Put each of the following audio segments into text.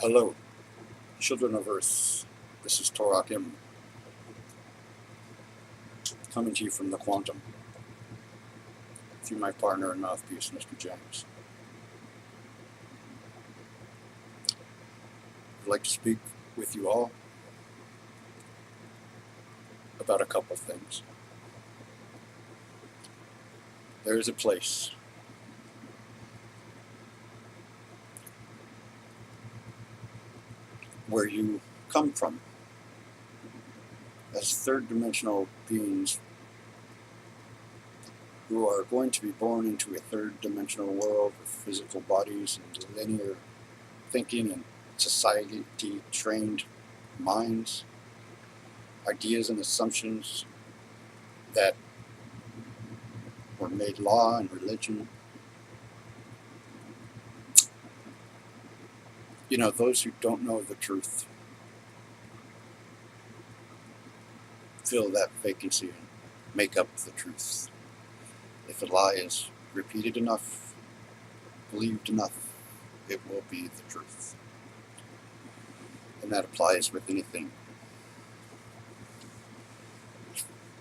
Hello, children of Earth. This is ToracM, coming to you from the quantum, through my partner and mouthpiece, Mr. James. I'd like to speak with you all about a couple things. There is a place where you come from as third-dimensional beings who are going to be born into a third-dimensional world with physical bodies and linear thinking and society-trained minds, ideas and assumptions that were made law and religion. You know, those who don't know the truth fill that vacancy and make up the truth. If a lie is repeated enough, believed enough, it will be the truth. And that applies with anything.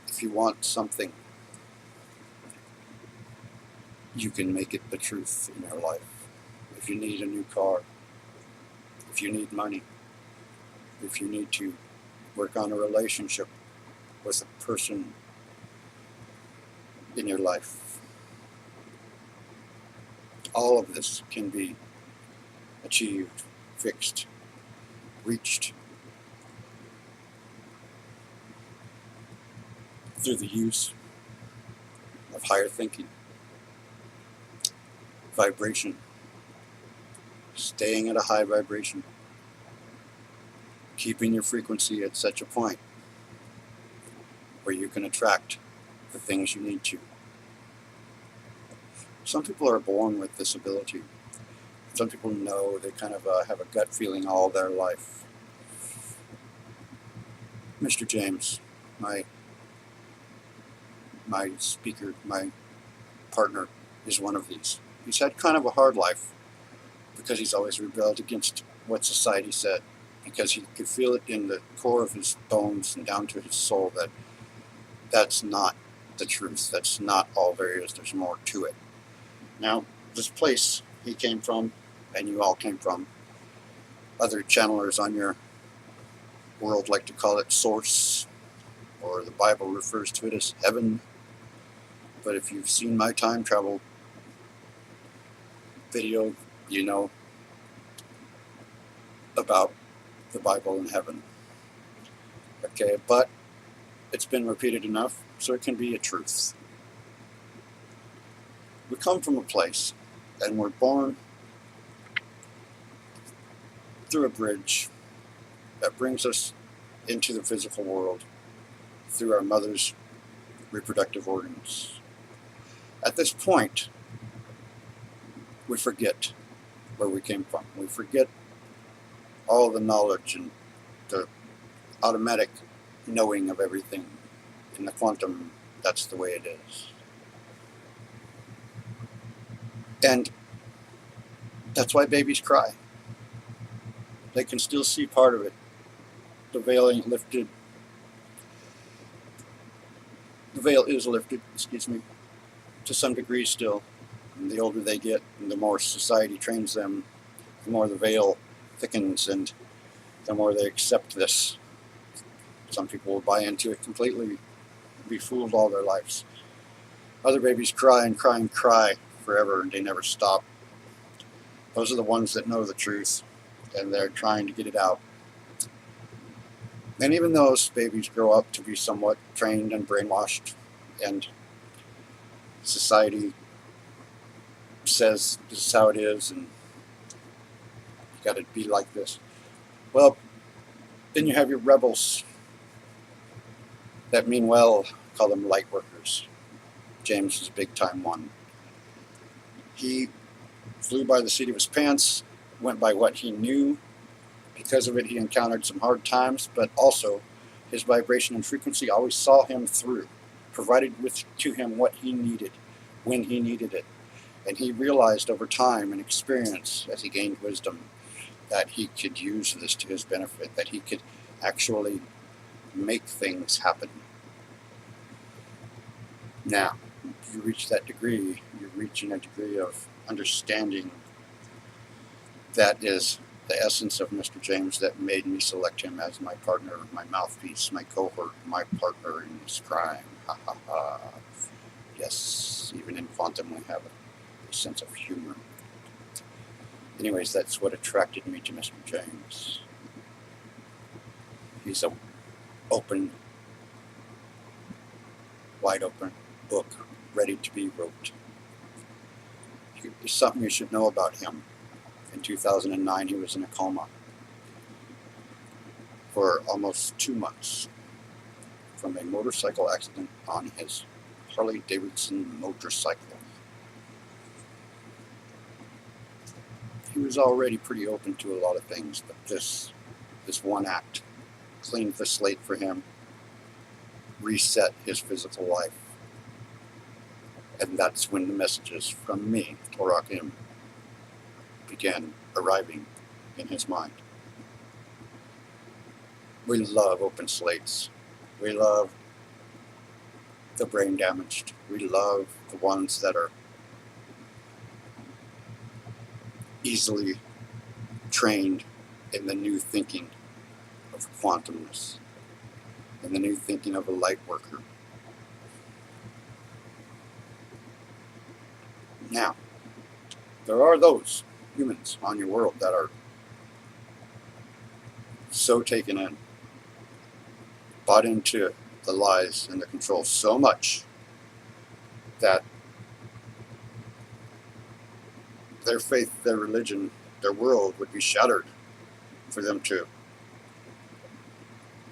If you want something, you can make it the truth in your life. If you need a new car, if you need money, if you need to work on a relationship with a person in your life, all of this can be achieved, fixed, reached through the use of higher thinking, vibration, staying at a high vibration, keeping your frequency at such a point where you can attract the things you need to. Some people are born with this ability. Some people know, they kind of have a gut feeling all their life. Mr. James, my speaker, my partner, is one of these. He's had kind of a hard life because he's always rebelled against what society said, because he could feel it in the core of his bones and down to his soul that that's not the truth. That's not all there is. There's more to it. Now, this place he came from, and you all came from, other channelers on your world like to call it source, or the Bible refers to it as heaven. But if you've seen my time travel video, you know about the Bible and heaven. Okay, but it's been repeated enough so it can be a truth. We come from a place, and we're born through a bridge that brings us into the physical world through our mother's reproductive organs. At this point, we forget where we came from. We forget all the knowledge and the automatic knowing of everything. In the quantum, that's the way it is. And that's why babies cry. They can still see part of it. The veil ain't lifted. The veil is lifted, to some degree still. And the older they get, and the more society trains them, the more the veil thickens, and the more they accept this. Some people will buy into it completely, be fooled all their lives. Other babies cry and cry and cry forever, and they never stop. Those are the ones that know the truth, and they're trying to get it out. And even those babies grow up to be somewhat trained and brainwashed, and society says this is how it is, and you got to be like this. Well, then you have your rebels that mean well, call them light workers. James is a big time one. He flew by the seat of his pants, went by what he knew. Because of it, he encountered some hard times, but also his vibration and frequency always saw him through, provided to him what he needed, when he needed it. And he realized over time and experience, as he gained wisdom, that he could use this to his benefit, that he could actually make things happen. Now, you reach that degree, you're reaching a degree of understanding that is the essence of Mr. James that made me select him as my partner, my mouthpiece, my cohort, my partner in this crime. Ha ha ha. Yes, even in quantum we have a sense of humor. Anyways, that's what attracted me to Mr. James. He's a open, wide open book ready to be wrote. There's something you should know about him. In 2009, he was in a coma for almost 2 months from a motorcycle accident on his Harley Davidson motorcycle. He was already pretty open to a lot of things, but this one act cleaned the slate for him, reset his physical life. And that's when the messages from me, ToracM, began arriving in his mind. We love open slates. We love the brain damaged. We love the ones that are easily trained in the new thinking of quantumness, in the new thinking of a light worker. Now, there are those humans on your world that are so taken in, bought into the lies and the control so much that their faith, their religion, their world would be shattered for them to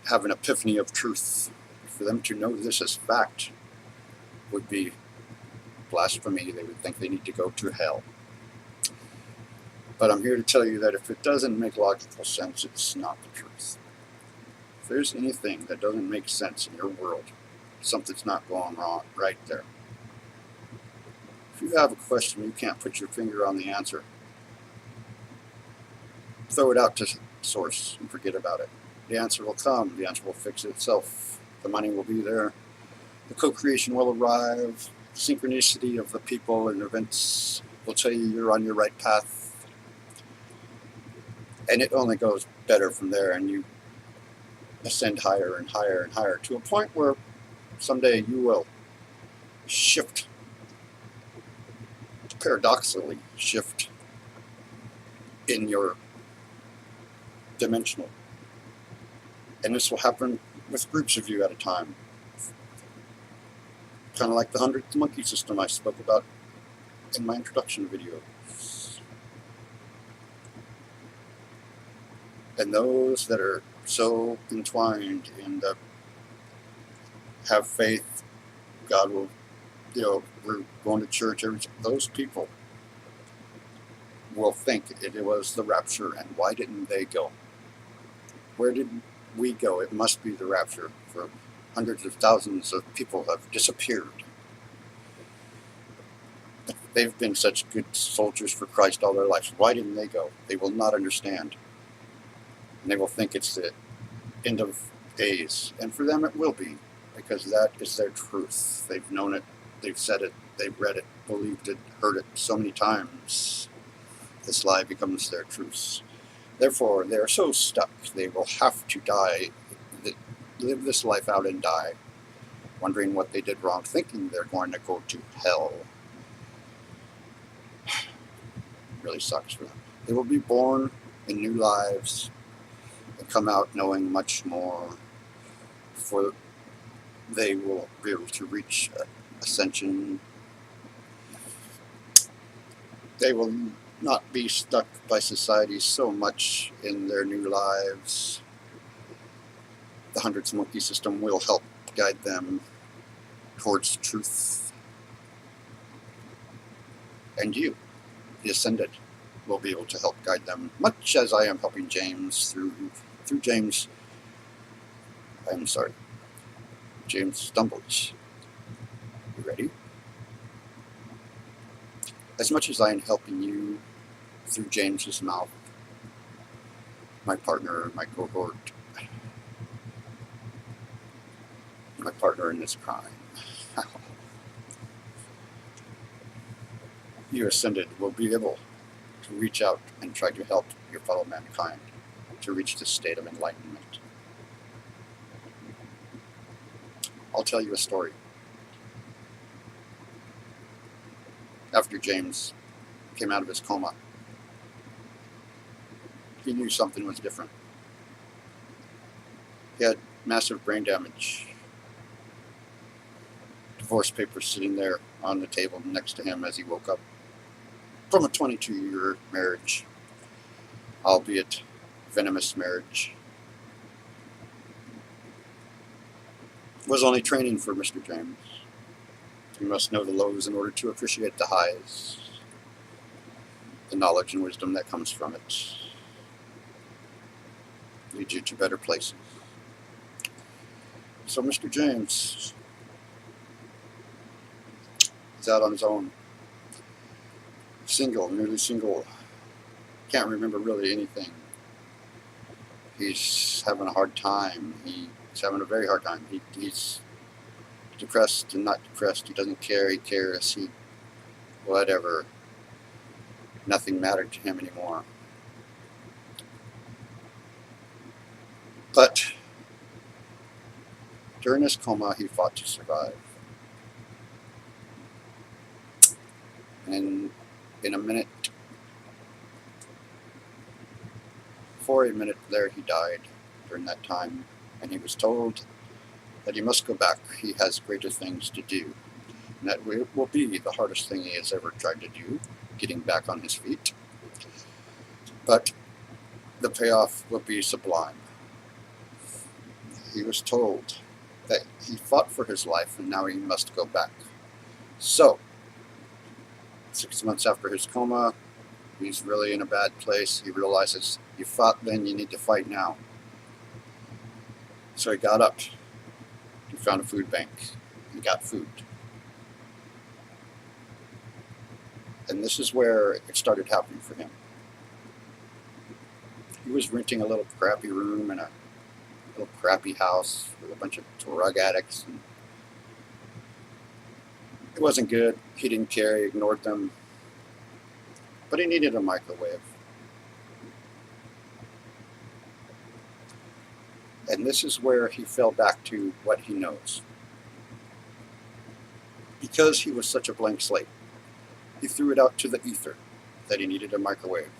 have an epiphany of truth. For them to know this as fact would be blasphemy. They would think they need to go to hell. But I'm here to tell you that if it doesn't make logical sense, it's not the truth. If there's anything that doesn't make sense in your world, something's not going wrong right there. If you have a question, you can't put your finger on the answer, throw it out to source and forget about it. The answer will come. The answer will fix itself. The money will be there. The co-creation will arrive. The synchronicity of the people and events will tell you you're on your right path. And it only goes better from there, and you ascend higher and higher and higher to a point where someday you will shift, paradoxically shift in your dimensional. And this will happen with groups of you at a time. Kind of like the 100th monkey system I spoke about in my introduction video. And those that are so entwined in the have faith, God will, we're going to church, those people will think it was the rapture, and why didn't they go? Where did we go? It must be the rapture, for hundreds of thousands of people have disappeared. They've been such good soldiers for Christ all their lives. Why didn't they go? They will not understand. And they will think it's the end of days. And for them it will be, because that is their truth. They've known it, they've said it, they've read it, believed it, heard it so many times. This lie becomes their truth. Therefore, they are so stuck, they will have to die, live this life out and die, wondering what they did wrong, thinking they're going to go to hell. It really sucks for them. They will be born in new lives and come out knowing much more, for they will be able to reach ascension. They will not be stuck by society so much in their new lives. The 100th monkey system will help guide them towards truth. And you, the ascended, will be able to help guide them, much as I am helping James through James. James stumbles. You ready? As much as I am helping you through James's mouth, my partner, my cohort, my partner in this crime. You ascended will be able to reach out and try to help your fellow mankind to reach this state of enlightenment. I'll tell you a story. After James came out of his coma, he knew something was different. He had massive brain damage. Divorce papers sitting there on the table next to him as he woke up from a 22-year marriage, albeit venomous marriage. It was only training for Mr. James. You must know the lows in order to appreciate the highs, the knowledge and wisdom that comes from it leads you to better places. So Mr. James is out on his own, single, nearly single, can't remember really anything. He's having a hard time. He's having a very hard time. He's depressed and not depressed. He doesn't care. He cares. Whatever. Nothing mattered to him anymore. But during his coma, he fought to survive. And in a minute, for a minute there, he died during that time. And he was told that he must go back. He has greater things to do. And that will be the hardest thing he has ever tried to do, getting back on his feet. But the payoff will be sublime. He was told that he fought for his life and now he must go back. So, 6 months after his coma, he's really in a bad place. He realizes, you fought then, you need to fight now. So he got up. He found a food bank. He got food. And this is where it started happening for him. He was renting a little crappy room in a little crappy house with a bunch of drug addicts. And it wasn't good. He didn't care. He ignored them. But he needed a microwave. And this is where he fell back to what he knows. Because he was such a blank slate, he threw it out to the ether that he needed a microwave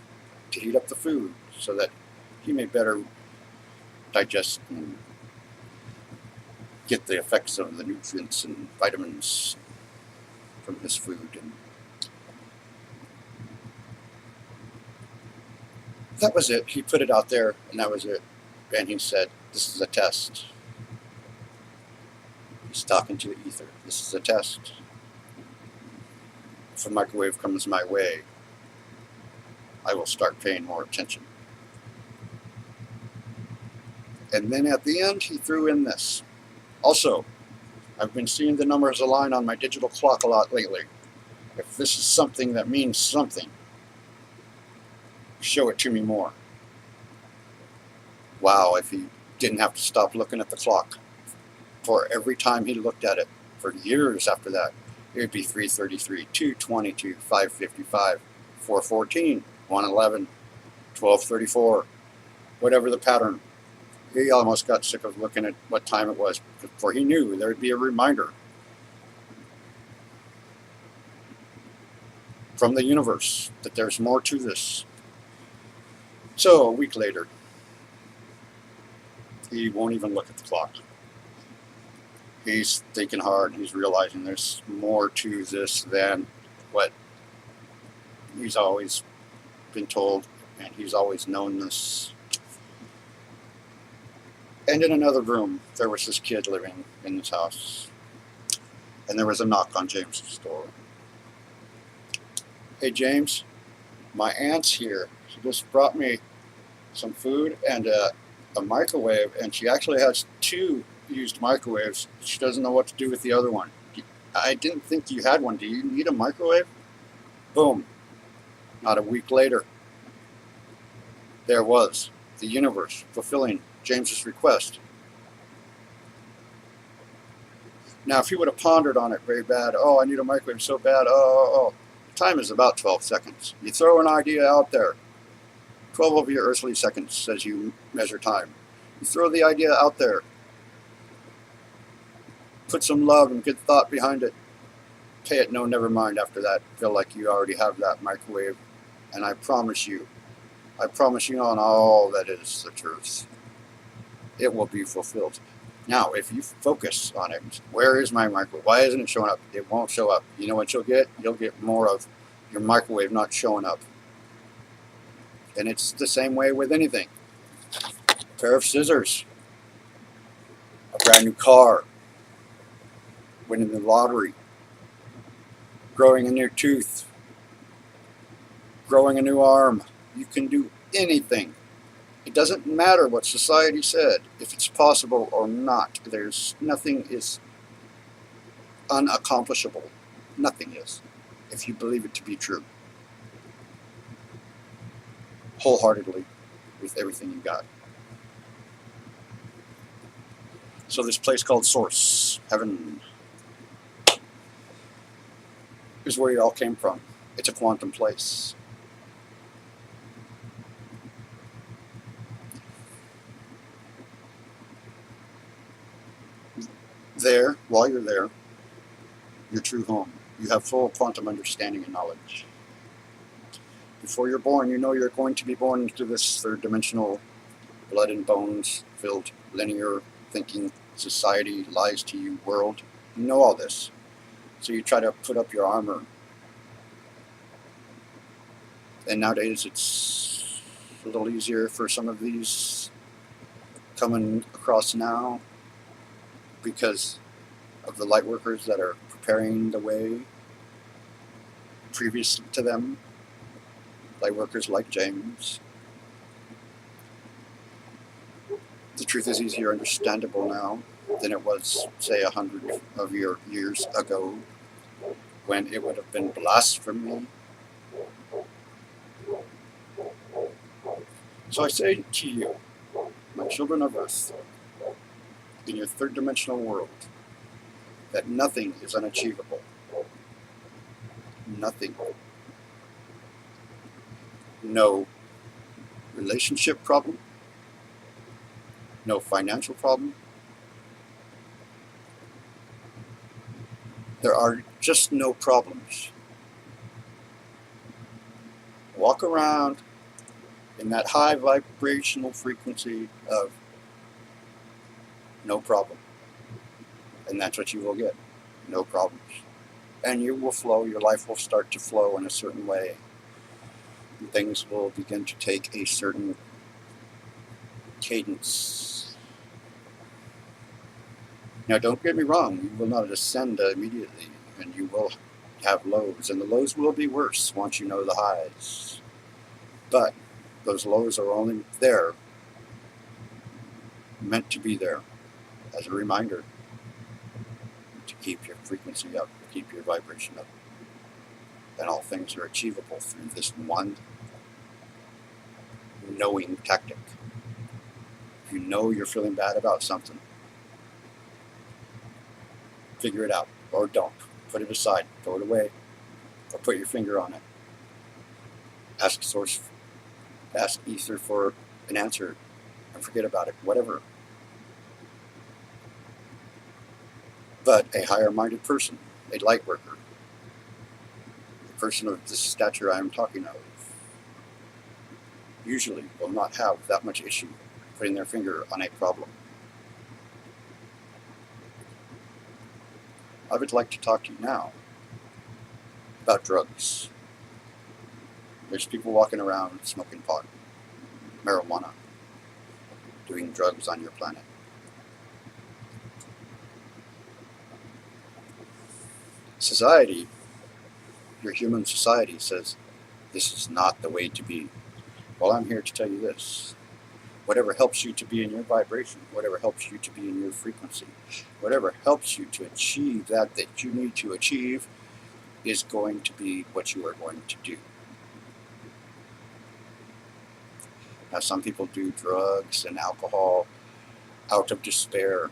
to heat up the food so that he may better digest and get the effects of the nutrients and vitamins from his food. And that was it. He put it out there, and that was it. And he said, this is a test. He's talking to the ether. This is a test. If a microwave comes my way, I will start paying more attention. And then at the end, he threw in this. Also, I've been seeing the numbers align on my digital clock a lot lately. If this is something that means something, show it to me more. Wow, if he didn't have to stop looking at the clock for every time he looked at it for years after that, it would be 3:33, 2:22, 5:55, 4:14, 1:11, 12:34, whatever the pattern. He almost got sick of looking at what time it was, for he knew there would be a reminder from the universe that there's more to this. So a week later, he won't even look at the clock. He's thinking hard. He's realizing there's more to this than what he's always been told, and he's always known this. And in another room, there was this kid living in this house, and there was a knock on James's door. Hey James, my aunt's here. She just brought me some food and a microwave, and she actually has 2 used microwaves. She doesn't know what to do with the other one. I didn't think you had one. Do you need a microwave? Boom. Not a week later, there was the universe fulfilling James's request. Now, if you would have pondered on it very bad, oh, I need a microwave so bad, time is about 12 seconds. You throw an idea out there, 12 of your earthly seconds as you measure time. You throw the idea out there, put some love and good thought behind it, pay it no never mind after that, feel like you already have that microwave, and I promise you on all that is the truth, it will be fulfilled. Now, if you focus on it, where is my microwave? Why isn't it showing up? It won't show up. You know what you'll get? You'll get more of your microwave not showing up. And it's the same way with anything. A pair of scissors, a brand new car, winning the lottery, growing a new tooth, growing a new arm. You can do anything. It doesn't matter what society said, if it's possible or not. Nothing is unaccomplishable. Nothing is, if you believe it to be true. Wholeheartedly, with everything you got. So this place called Source, Heaven, is where you all came from. It's a quantum place. There, while you're there, your true home. You have full quantum understanding and knowledge. Before you're born, you know you're going to be born into this third-dimensional, blood and bones filled, linear thinking society, lies to you world. You know all this. So you try to put up your armor. And nowadays it's a little easier for some of these coming across now, because of the light workers that are preparing the way previous to them, light workers like James. The truth is easier understandable now than it was, say, 100 of your years ago, when it would have been blasphemy. So I say to you, my children of Earth, in your third-dimensional world, that nothing is unachievable. Nothing. No relationship problem, no financial problem. There are just no problems. Walk around in that high vibrational frequency of no problem. And that's what you will get. No problems. And you will flow, your life will start to flow in a certain way. And things will begin to take a certain cadence. Now don't get me wrong, you will not ascend immediately, and you will have lows, and the lows will be worse once you know the highs. But those lows are only there, meant to be there, as a reminder to keep your frequency up, keep your vibration up. And all things are achievable through this one knowing tactic. If you know you're feeling bad about something, figure it out, or don't. Put it aside, throw it away, or put your finger on it. Ask Source, ask Ether for an answer, and forget about it, whatever. But a higher-minded person, a light worker, a person of this stature I am talking of, usually will not have that much issue putting their finger on a problem. I would like to talk to you now about drugs. There's people walking around smoking pot, marijuana, doing drugs on your planet. Society, your human society, says this is not the way to be. Well, I'm here to tell you this. Whatever helps you to be in your vibration, whatever helps you to be in your frequency, whatever helps you to achieve that you need to achieve is going to be what you are going to do. Now, some people do drugs and alcohol out of despair.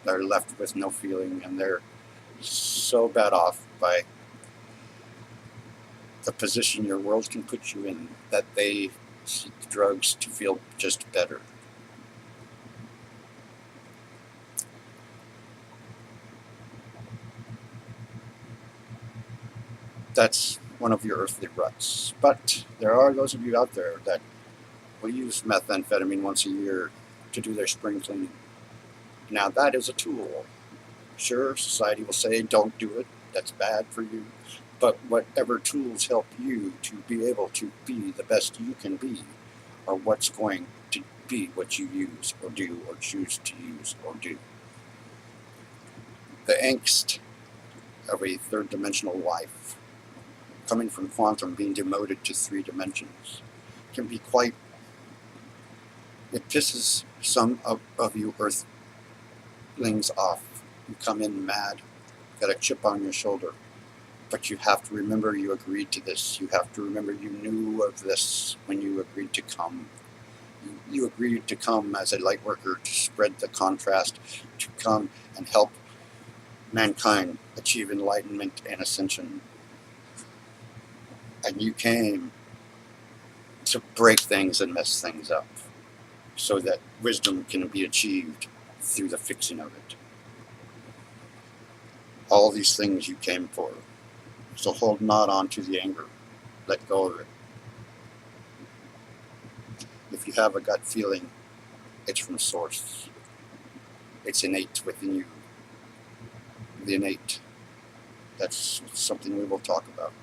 They're left with no feeling, and they're so bad off by the position your world can put you in that they seek drugs to feel just better. That's one of your earthly ruts. But there are those of you out there that will use methamphetamine once a year to do their spring cleaning. Now, that is a tool. Sure, society will say, don't do it, that's bad for you. But whatever tools help you to be able to be the best you can be are what's going to be what you use or do or choose to use or do. The angst of a third dimensional life, coming from quantum, being demoted to 3 dimensions, can be quite, it pisses some of you earthlings off. You come in mad, got a chip on your shoulder, but you have to remember you agreed to this. You have to remember you knew of this when you agreed to come. You agreed to come as a light worker to spread the contrast, to come and help mankind achieve enlightenment and ascension. And you came to break things and mess things up so that wisdom can be achieved through the fixing of it. All these things you came for. So hold not on to the anger. Let go of it. If you have a gut feeling, it's from source. It's innate within you. The innate. That's something we will talk about.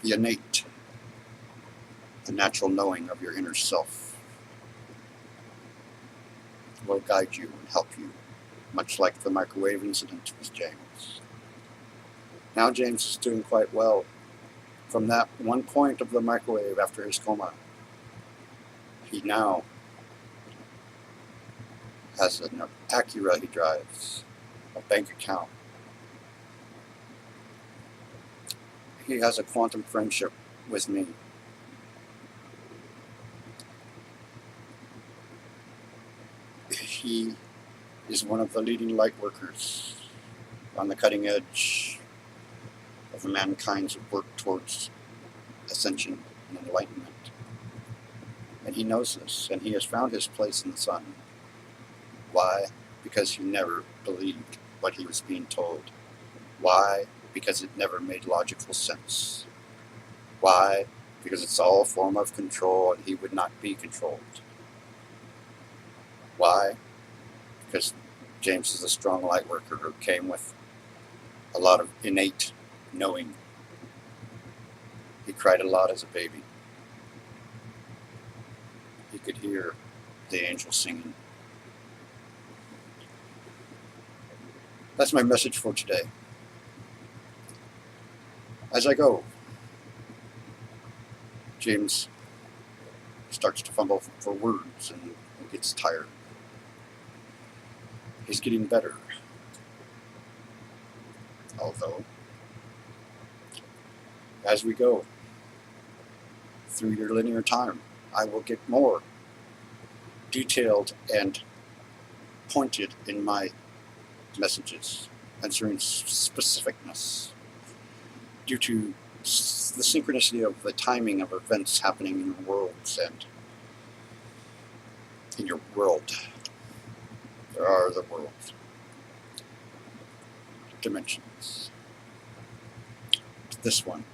The innate. The natural knowing of your inner self will guide you and help you, much like the microwave incident with James. Now James is doing quite well. From that one point of the microwave after his coma, he now has an Acura he drives, a bank account. He has a quantum friendship with me. He is one of the leading light workers on the cutting edge of mankind's work towards ascension and enlightenment. And he knows this, and he has found his place in the sun. Why? Because he never believed what he was being told. Why? Because it never made logical sense. Why? Because it's all a form of control, and he would not be controlled. Why? Because James is a strong light worker who came with a lot of innate knowing. He cried a lot as a baby. He could hear the angels singing. That's my message for today. As I go, James starts to fumble for words and gets tired. He's getting better. Although, as we go through your linear time, I will get more detailed and pointed in my messages, answering specificness due to the synchronicity of the timing of events happening in your worlds and in your world. There are other worlds, dimensions. This one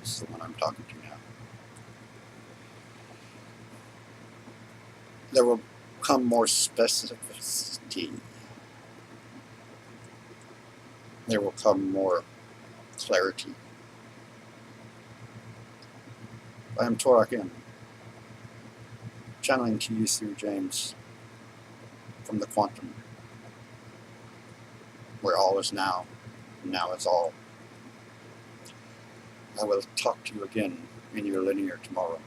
is the one I'm talking to now. There will come more specificity. There will come more clarity. I am ToracM, channeling to you through James from the quantum, where all is now, and now is all. I will talk to you again in your linear tomorrow.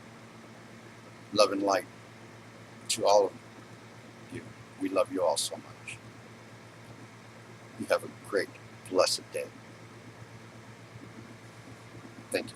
Love and light to all of you. We love you all so much. You have a great, blessed day. Thank you.